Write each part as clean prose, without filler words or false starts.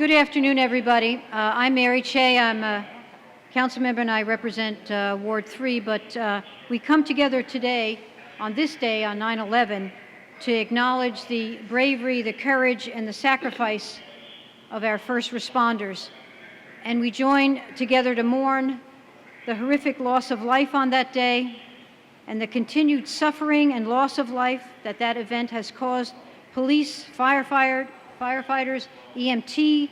Good afternoon, everybody. I'm Mary Che. I'm a council member and I represent Ward 3, but we come together today, on this day, on 9/11, to acknowledge the bravery, the courage, and the sacrifice of our first responders. And we join together to mourn the horrific loss of life on that day and the continued suffering and loss of life that that event has caused police, firefighters, EMT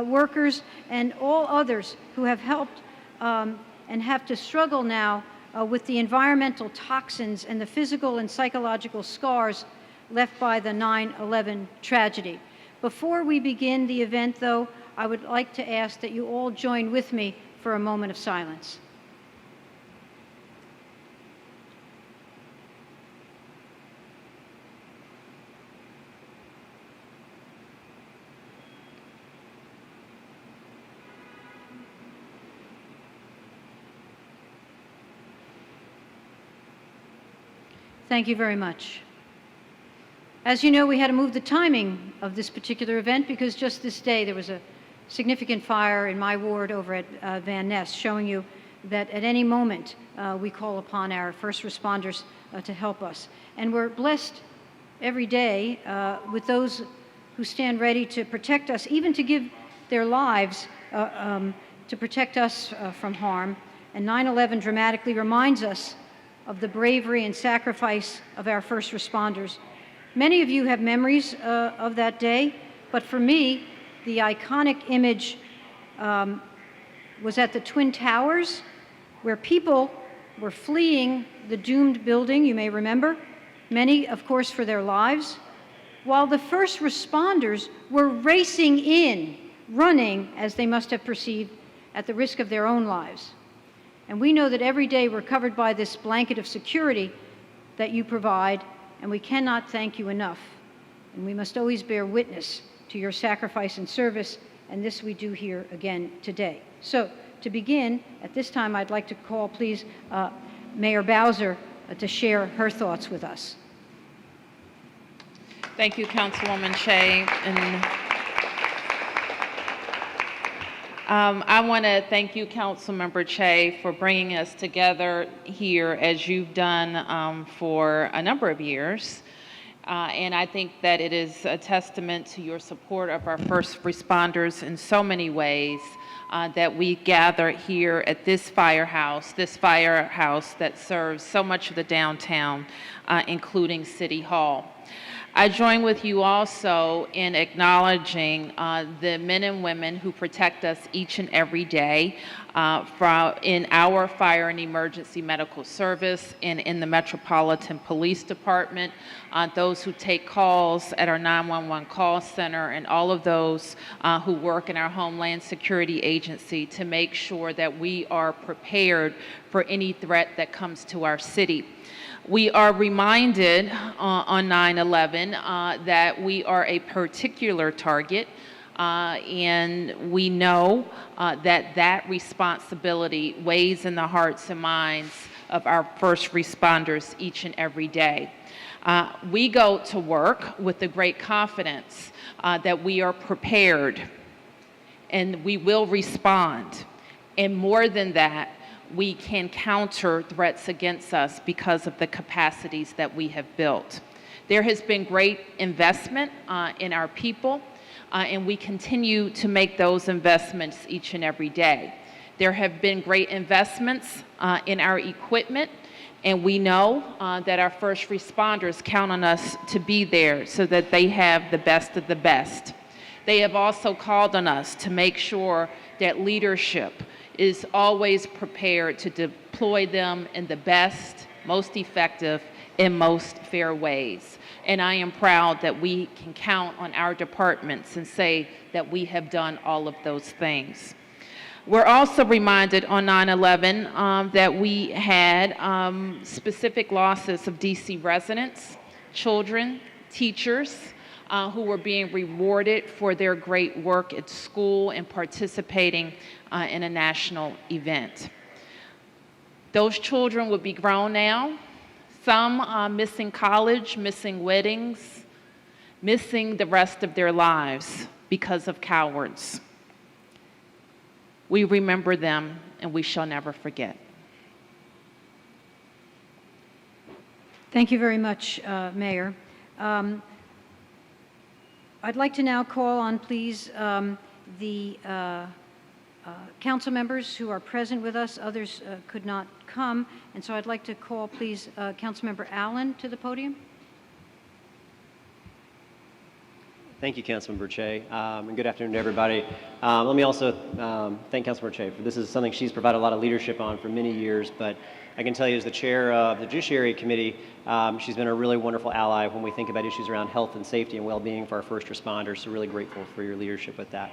workers, and all others who have helped and have to struggle now with the environmental toxins and the physical and psychological scars left by the 9/11 tragedy. Before we begin the event, though, I would like to ask that you all join with me for a moment of silence. Thank you very much. As you know, we had to move the timing of this particular event because just this day there was a significant fire in my ward over at Van Ness, showing you that at any moment we call upon our first responders to help us. And we're blessed every day with those who stand ready to protect us, even to give their lives to protect us from harm. And 9/11 dramatically reminds us of the bravery and sacrifice of our first responders. Many of you have memories of that day, but for me, the iconic image was at the Twin Towers, where people were fleeing the doomed building, you may remember, many, of course, for their lives, while the first responders were racing in, running, as they must have perceived, at the risk of their own lives. And we know that every day we're covered by this blanket of security that you provide, and we cannot thank you enough. And we must always bear witness to your sacrifice and service, and this we do here again today. So, to begin, at this time, I'd like to call, please, Mayor Bowser to share her thoughts with us. Thank you, Councilwoman Che. And I want to thank you, Councilmember Che, for bringing us together here as you've done for a number of years. And I think that it is a testament to your support of our first responders in so many ways that we gather here at this firehouse that serves so much of the downtown, including City Hall. I join with you also in acknowledging the men and women who protect us each and every day in our fire and emergency medical service and in the Metropolitan Police Department, those who take calls at our 911 call center, and all of those who work in our Homeland Security Agency to make sure that we are prepared for any threat that comes to our city. We are reminded on 9/11 that we are a particular target, and we know that responsibility weighs in the hearts and minds of our first responders each and every day. We go to work with the great confidence that we are prepared and we will respond. And more than that, we can counter threats against us because of the capacities that we have built. There has been great investment in our people, and we continue to make those investments each and every day. There have been great investments in our equipment, and we know that our first responders count on us to be there so that they have the best of the best. They have also called on us to make sure that leadership is always prepared to deploy them in the best, most effective, and most fair ways. And I am proud that we can count on our departments and say that we have done all of those things. We're also reminded on 9/11 that we had specific losses of DC residents, children, teachers, who were being rewarded for their great work at school and participating in a national event. Those children would be grown now, some missing college, missing weddings, missing the rest of their lives because of cowards. We remember them, and we shall never forget. Thank you very much, Mayor. I'd like to now call on, please, the council members who are present with us. Others could not come, and so I'd like to call, please, Councilmember Allen to the podium. Thank you, Councilmember Che, and good afternoon to everybody. Let me also thank Councilmember Che. This is something she's provided a lot of leadership on for many years, but I can tell you as the chair of the Judiciary Committee, she's been a really wonderful ally when we think about issues around health and safety and well-being for our first responders, so really grateful for your leadership with that.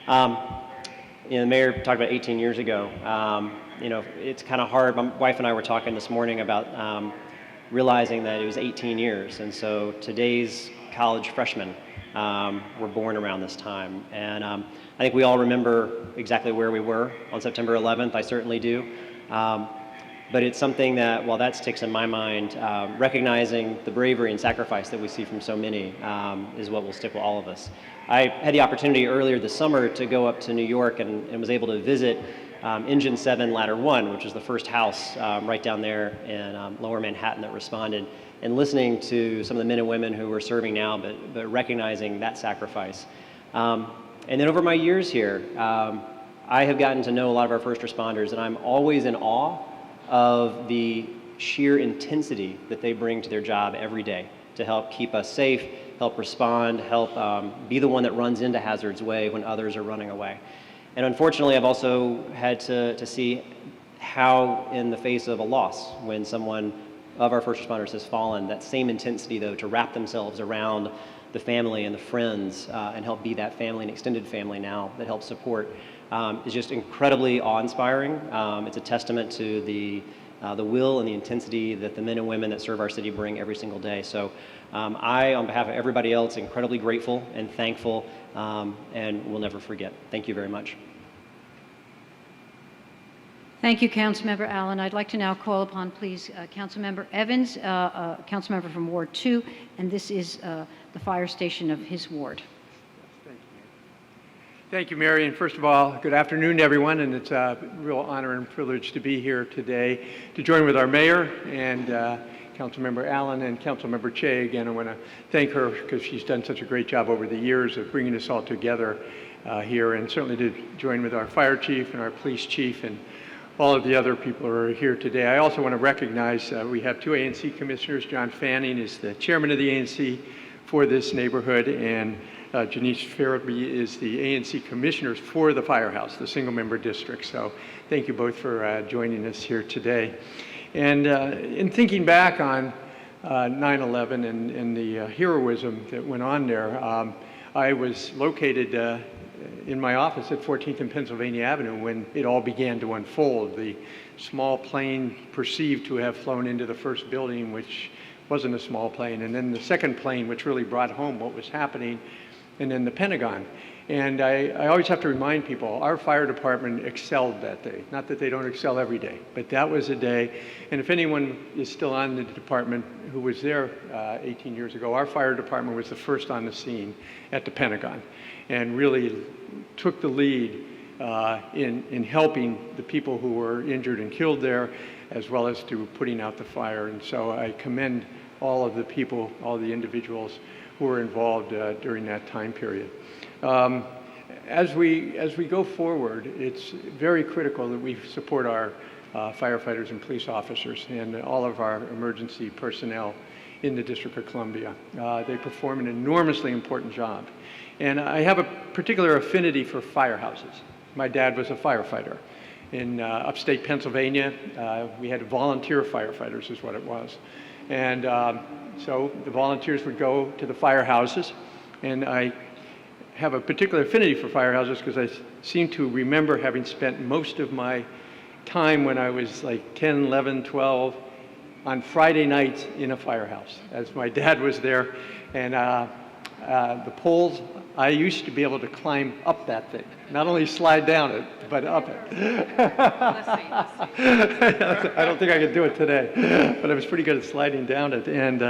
The mayor talked about 18 years ago. It's kind of hard. My wife and I were talking this morning about realizing that it was 18 years, and so today's college freshmen were born around this time. And I think we all remember exactly where we were on September 11th. I certainly do. But it's something that, while that sticks in my mind, recognizing the bravery and sacrifice that we see from so many is what will stick with all of us. I had the opportunity earlier this summer to go up to New York and was able to visit Engine 7 Ladder 1, which was the first house right down there in Lower Manhattan that responded, and listening to some of the men and women who were serving now, but recognizing that sacrifice. And then over my years here, I have gotten to know a lot of our first responders, and I'm always in awe of the sheer intensity that they bring to their job every day to help keep us safe, help respond, help be the one that runs into hazard's way when others are running away. And unfortunately, I've also had to see how, in the face of a loss, when someone of our first responders has fallen, that same intensity, though, to wrap themselves around the family and the friends and help be that family and extended family now that helps support is just incredibly awe-inspiring. It's a testament to the will and the intensity that the men and women that serve our city bring every single day. So I, on behalf of everybody else, incredibly grateful and thankful, and will never forget. Thank you very much. Thank you, Councilmember Allen. I'd like to now call upon, please, Councilmember Evans, Councilmember from Ward 2, and this is the fire station of his ward. Thank you, Mary. And first of all, good afternoon, everyone. And it's a real honor and privilege to be here today to join with our mayor and Councilmember Allen and Councilmember Che. Again, I want to thank her because she's done such a great job over the years of bringing us all together here, and certainly to join with our fire chief and our police chief and all of the other people who are here today. I also want to recognize we have two ANC commissioners. John Fanning is the chairman of the ANC for this neighborhood, and Janice Farabee is the ANC commissioner for the firehouse, the single-member district. So thank you both for joining us here today. And in thinking back on 9/11 and the heroism that went on there, I was located in my office at 14th and Pennsylvania Avenue when it all began to unfold. The small plane perceived to have flown into the first building, which wasn't a small plane, and then the second plane, which really brought home what was happening, and then the Pentagon. And I always have to remind people, our fire department excelled that day. Not that they don't excel every day, but that was a day. And if anyone is still on the department who was there 18 years ago, our fire department was the first on the scene at the Pentagon and really took the lead in helping the people who were injured and killed there, as well as to putting out the fire. And so I commend all of the people, all the individuals who were involved during that time period. As we go forward, it's very critical that we support our firefighters and police officers and all of our emergency personnel in the District of Columbia. They perform an enormously important job. And I have a particular affinity for firehouses. My dad was a firefighter. In upstate Pennsylvania, we had volunteer firefighters is what it was. And so the volunteers would go to the firehouses, and I have a particular affinity for firehouses because I seem to remember having spent most of my time when I was like 10, 11, 12 on Friday nights in a firehouse, as my dad was there. And the poles, I used to be able to climb up that thing, not only slide down it, but up it. Let's see. I don't think I could do it today, but I was pretty good at sliding down it. And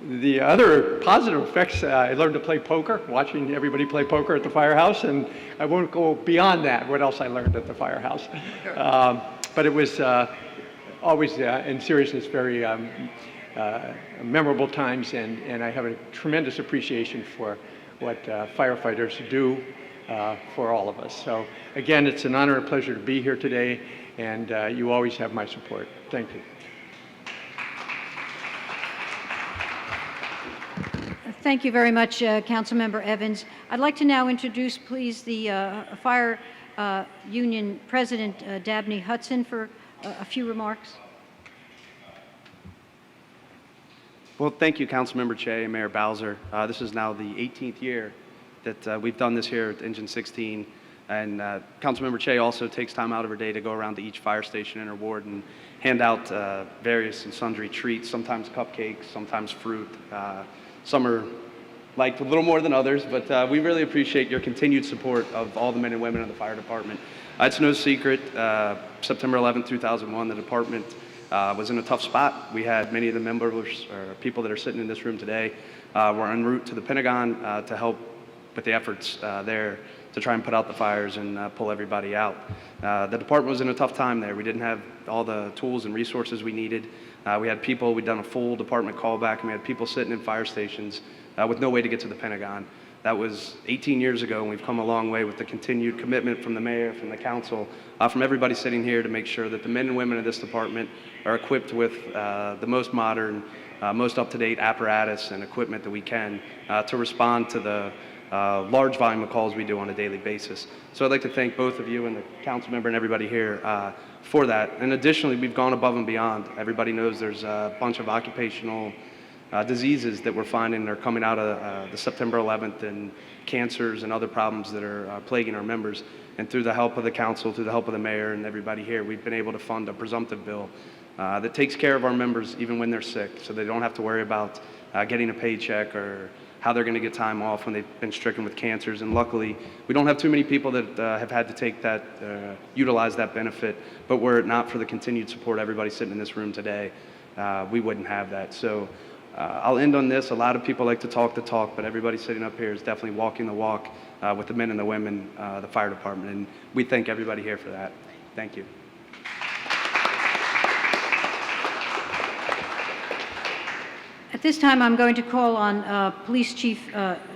The other positive effects, I learned to play poker, watching everybody play poker at the firehouse, and I won't go beyond that, what else I learned at the firehouse. But it was always, in seriousness, very memorable times, and I have a tremendous appreciation for what firefighters do for all of us. So again, it's an honor and pleasure to be here today, and you always have my support. Thank you. Thank you very much, Councilmember Evans. I'd like to now introduce, please, the Fire Union President, Dabney Hudson, for a few remarks. Well, thank you, Councilmember Che and Mayor Bowser. This is now the 18th year that we've done this here at Engine 16. And Councilmember Che also takes time out of her day to go around to each fire station in her ward and hand out various and sundry treats, sometimes cupcakes, sometimes fruit. Some are liked a little more than others, but we really appreciate your continued support of all the men and women in the fire department. It's no secret, September 11, 2001, the department was in a tough spot. We had many of the members or people that are sitting in this room today were en route to the Pentagon to help with the efforts there to try and put out the fires and pull everybody out. The department was in a tough time there. We didn't have all the tools and resources we needed. We had people, we'd done a full department callback, and we had people sitting in fire stations with no way to get to the Pentagon. That was 18 years ago, and we've come a long way with the continued commitment from the mayor, from the council, from everybody sitting here to make sure that the men and women of this department are equipped with the most modern, most up-to-date apparatus and equipment that we can to respond to the large volume of calls we do on a daily basis. So I'd like to thank both of you and the council member and everybody here for that. And additionally, we've gone above and beyond. Everybody knows there's a bunch of occupational diseases that we're finding are coming out of the September 11th, and cancers and other problems that are plaguing our members. And through the help of the council, through the help of the mayor and everybody here, we've been able to fund a presumptive bill that takes care of our members even when they're sick, so they don't have to worry about getting a paycheck or how they're going to get time off when they've been stricken with cancers. And luckily, we don't have too many people that have had to take that, utilize that benefit. But were it not for the continued support of everybody sitting in this room today, we wouldn't have that. So I'll end on this. A lot of people like to talk the talk, but everybody sitting up here is definitely walking the walk with the men and the women, the fire department. And we thank everybody here for that. Thank you. At this time, I'm going to call on Police Chief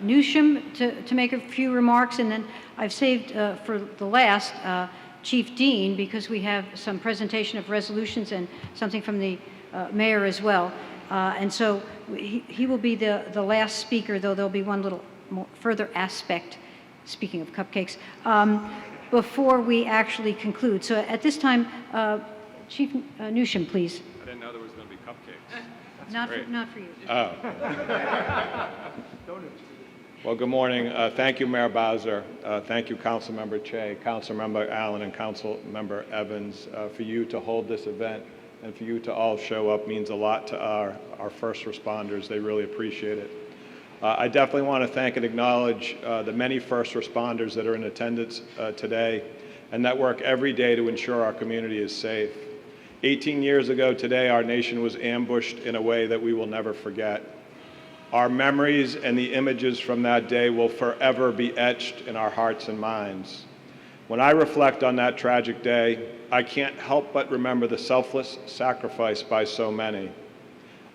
Newsham to make a few remarks, and then I've saved for the last Chief Dean, because we have some presentation of resolutions and something from the mayor as well. And so he will be the last speaker, though there'll be one little more further aspect, speaking of cupcakes, before we actually conclude. So at this time, Chief Newsham, please. I didn't know there was going to be cupcakes. Not for you. Oh. Well, good morning. Thank you, Mayor Bowser. Thank you, Councilmember Che, Councilmember Allen, and Councilmember Evans. For you to hold this event and for you to all show up means a lot to our first responders. They really appreciate it. I definitely want to thank and acknowledge the many first responders that are in attendance today and that work every day to ensure our community is safe. 18 years ago today, our nation was ambushed in a way that we will never forget. Our memories and the images from that day will forever be etched in our hearts and minds. When I reflect on that tragic day, I can't help but remember the selfless sacrifice by so many.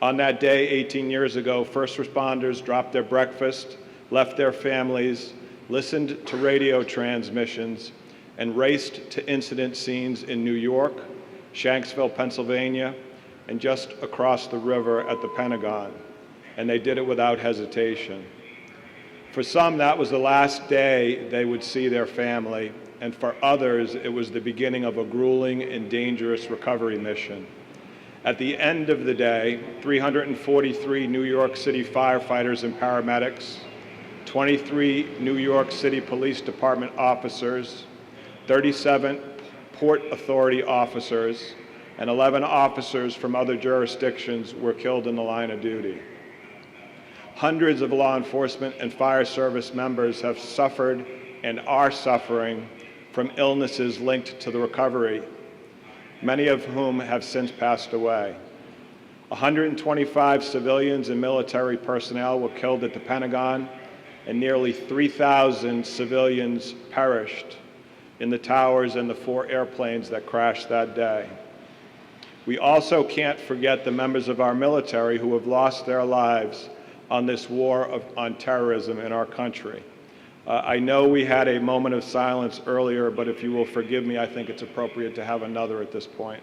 On that day, 18 years ago, first responders dropped their breakfast, left their families, listened to radio transmissions, and raced to incident scenes in New York, Shanksville, Pennsylvania, and just across the river at the Pentagon. And they did it without hesitation. For some, that was the last day they would see their family, and for others, it was the beginning of a grueling and dangerous recovery mission. At the end of the day, 343 New York City firefighters and paramedics, 23 New York City Police Department officers, 37 Port Authority officers, and 11 officers from other jurisdictions were killed in the line of duty. Hundreds of law enforcement and fire service members have suffered and are suffering from illnesses linked to the recovery, many of whom have since passed away. 125 civilians and military personnel were killed at the Pentagon, and nearly 3,000 civilians perished in the towers and the 4 airplanes that crashed that day. We also can't forget the members of our military who have lost their lives on this war on terrorism in our country. I know we had a moment of silence earlier, but if you will forgive me, I think it's appropriate to have another at this point.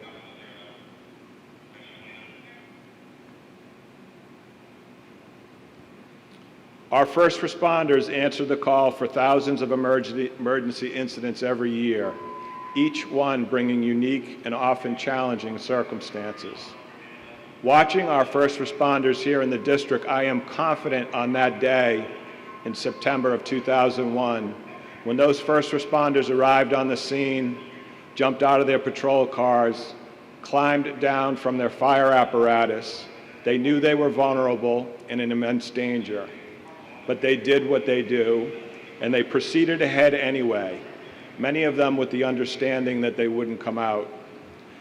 Our first responders answer the call for thousands of emergency incidents every year, each one bringing unique and often challenging circumstances. Watching our first responders here in the district, I am confident on that day in September of 2001, when those first responders arrived on the scene, jumped out of their patrol cars, climbed down from their fire apparatus. They knew they were vulnerable and in immense danger. But they did what they do, and they proceeded ahead anyway, many of them with the understanding that they wouldn't come out.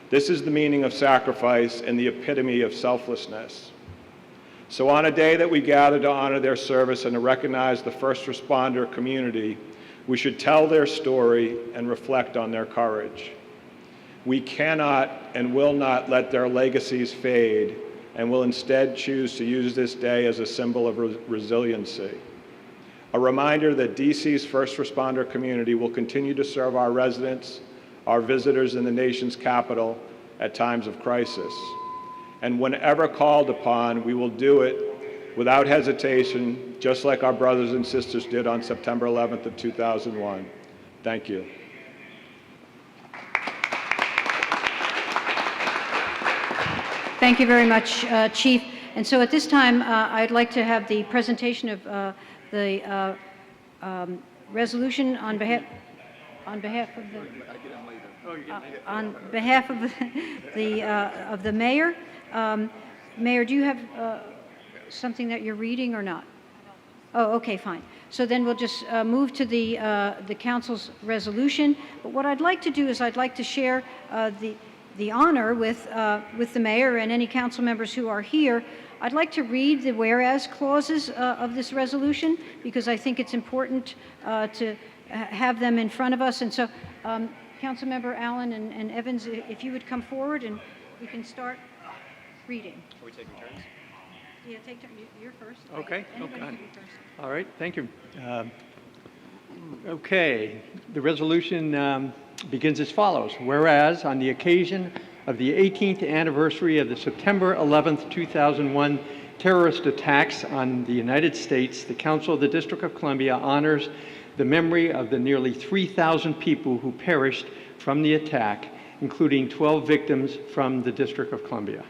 This is the meaning of sacrifice and the epitome of selflessness. So on a day that we gather to honor their service and to recognize the first responder community, we should tell their story and reflect on their courage. We cannot and will not let their legacies fade, and will instead choose to use this day as a symbol of resiliency. A reminder that DC's first responder community will continue to serve our residents, our visitors in the nation's capital at times of crisis. And whenever called upon, we will do it without hesitation, just like our brothers and sisters did on September 11th of 2001. Thank you. Thank you very much, Chief. And so at this time, I'd like to have the presentation of the resolution on behalf of the mayor. Mayor, do you have something that you're reading or not? Oh, okay, fine. So then we'll just move to the council's resolution. But what I'd like to do is I'd like to share the honor with the mayor and any council members who are here. I'd like to read the whereas clauses of this resolution because I think it's important to have them in front of us. And so, Councilmember Allen and Evans, if you would come forward and we can start reading. Are we taking turns? Yeah, take turn. You're first. Okay. Anybody Okay. can be first. All right, thank you. Okay, the resolution begins as follows. Whereas on the occasion of the 18th anniversary of the September 11th, 2001 terrorist attacks on the United States, the Council of the District of Columbia honors the memory of the nearly 3,000 people who perished from the attack, including 12 victims from the District of Columbia.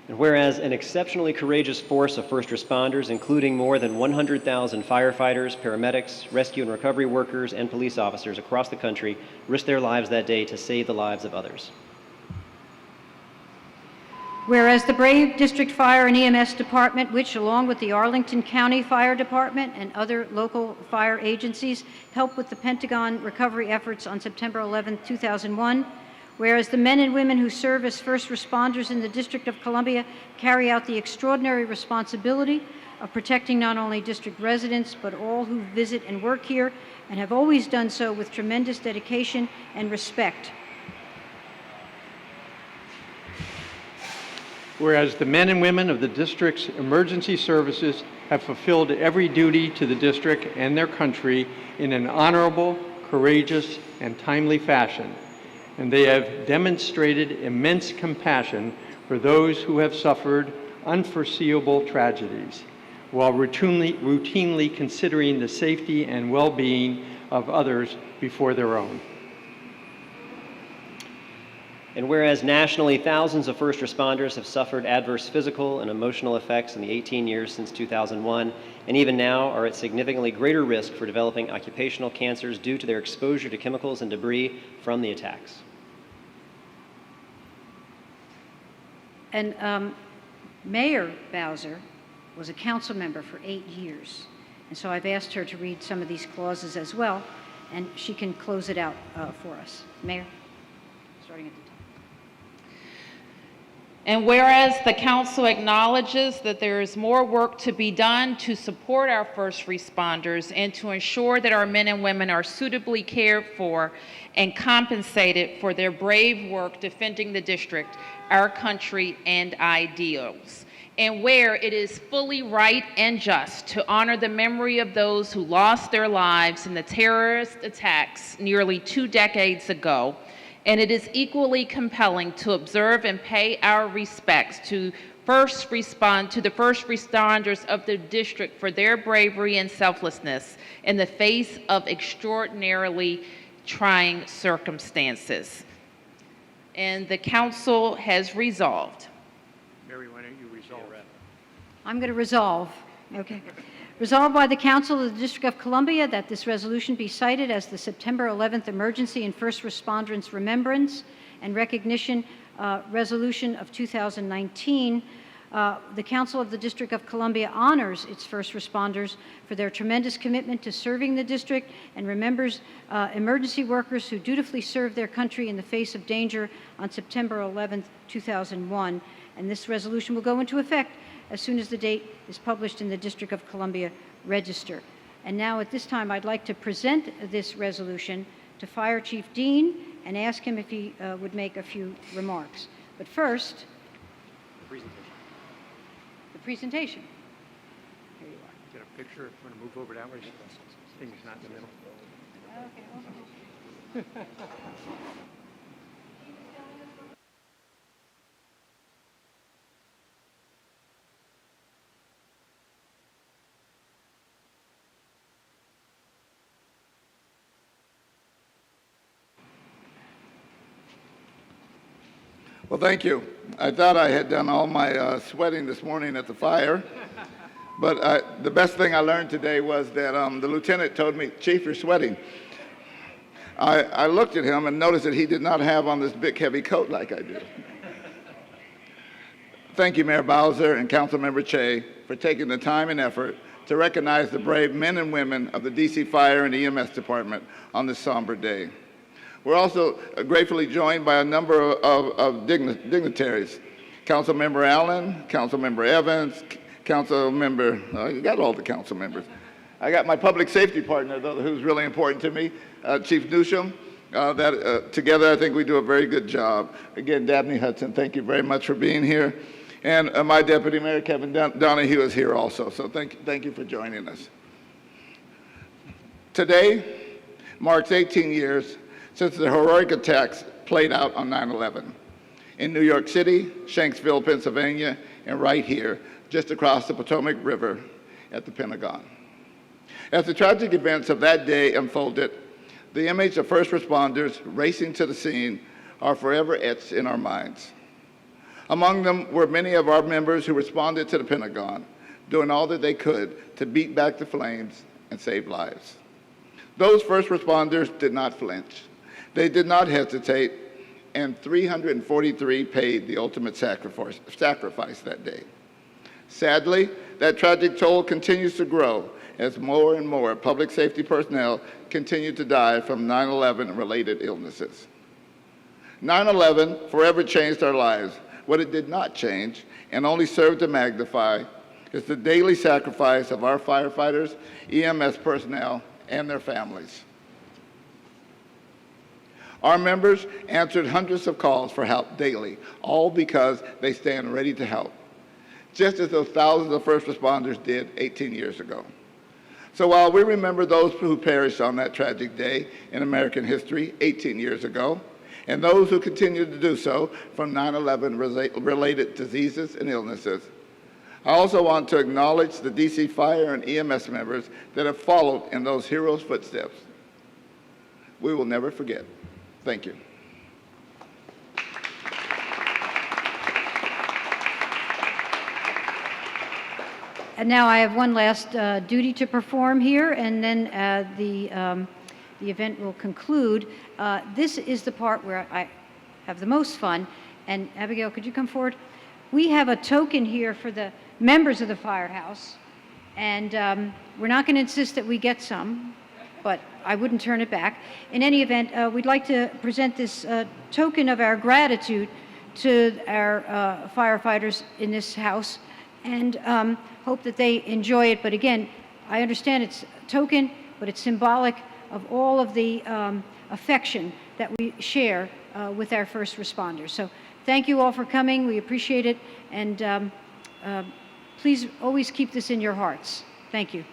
And whereas an exceptionally courageous force of first responders, including more than 100,000 firefighters, paramedics, rescue and recovery workers, and police officers across the country risked their lives that day to save the lives of others. Whereas the brave District Fire and EMS Department, which along with the Arlington County Fire Department and other local fire agencies helped with the Pentagon recovery efforts on September 11, 2001, whereas the men and women who serve as first responders in the District of Columbia carry out the extraordinary responsibility of protecting not only district residents, but all who visit and work here, and have always done so with tremendous dedication and respect. Whereas the men and women of the district's emergency services have fulfilled every duty to the district and their country in an honorable, courageous, and timely fashion, and they have demonstrated immense compassion for those who have suffered unforeseeable tragedies, while routinely considering the safety and well-being of others before their own. And whereas nationally, thousands of first responders have suffered adverse physical and emotional effects in the 18 years since 2001, and even now are at significantly greater risk for developing occupational cancers due to their exposure to chemicals and debris from the attacks. And Mayor Bowser was a council member for 8 years. And so I've asked her to read some of these clauses as well, and she can close it out for us. Mayor, starting at the top. And whereas the council acknowledges that there is more work to be done to support our first responders and to ensure that our men and women are suitably cared for and compensated for their brave work defending the district, our country, and ideals. And where it is fully right and just to honor the memory of those who lost their lives in the terrorist attacks nearly 2 decades ago, and it is equally compelling to observe and pay our respects to the first responders of the district for their bravery and selflessness in the face of extraordinarily trying circumstances. And the council has resolved. Mary, why don't you resolve? I'm going to resolve. Okay. Resolved by the Council of the District of Columbia that this resolution be cited as the September 11th Emergency and First Responders Remembrance and Recognition Resolution of 2019. The Council of the District of Columbia honors its first responders for their tremendous commitment to serving the district and remembers emergency workers who dutifully served their country in the face of danger on September 11th, 2001. And this resolution will go into effect as soon as the date is published in the District of Columbia Register. And now at this time, I'd like to present this resolution to Fire Chief Dean and ask him if he would make a few remarks. But first, the presentation. Here you are. Get a picture. Want to move over that way? Thing's not in the middle. Okay. Well, thank you. I thought I had done all my sweating this morning at the fire, but the best thing I learned today was that the lieutenant told me, "Chief, you're sweating." I looked at him and noticed that he did not have on this big heavy coat like I do. Thank you, Mayor Bowser and Councilmember Che, for taking the time and effort to recognize the brave men and women of the DC Fire and EMS Department on this somber day. We're also gratefully joined by a number of dignitaries. Councilmember Allen, Councilmember Evans, I got all the council members. I got my public safety partner, though, who's really important to me, Chief Newsham. Together, I think we do a very good job. Again, Dabney Hudson, thank you very much for being here. And my deputy mayor, Kevin Donahue, is here also. So thank you for joining us. Today marks 18 years since the heroic attacks played out on 9/11 in New York City, Shanksville, Pennsylvania, and right here, just across the Potomac River at the Pentagon. As the tragic events of that day unfolded, the image of first responders racing to the scene are forever etched in our minds. Among them were many of our members who responded to the Pentagon, doing all that they could to beat back the flames and save lives. Those first responders did not flinch. They did not hesitate, and 343 paid the ultimate sacrifice that day. Sadly, that tragic toll continues to grow as more and more public safety personnel continue to die from 9/11 related illnesses. 9/11 forever changed our lives. What it did not change, and only served to magnify, is the daily sacrifice of our firefighters, EMS personnel, and their families. Our members answered hundreds of calls for help daily, all because they stand ready to help, just as those thousands of first responders did 18 years ago. So while we remember those who perished on that tragic day in American history 18 years ago, and those who continue to do so from 9/11 related diseases and illnesses, I also want to acknowledge the DC Fire and EMS members that have followed in those heroes' footsteps. We will never forget. Thank you. And now I have one last duty to perform here, and then the event will conclude. This is the part where I have the most fun. And Abigail, could you come forward? We have a token here for the members of the firehouse, and we're not going to insist that we get some, but I wouldn't turn it back. In any event, we'd like to present this token of our gratitude to our firefighters in this house, and hope that they enjoy it. But again, I understand it's a token, but it's symbolic of all of the affection that we share with our first responders. So thank you all for coming. We appreciate it, and please always keep this in your hearts. Thank you.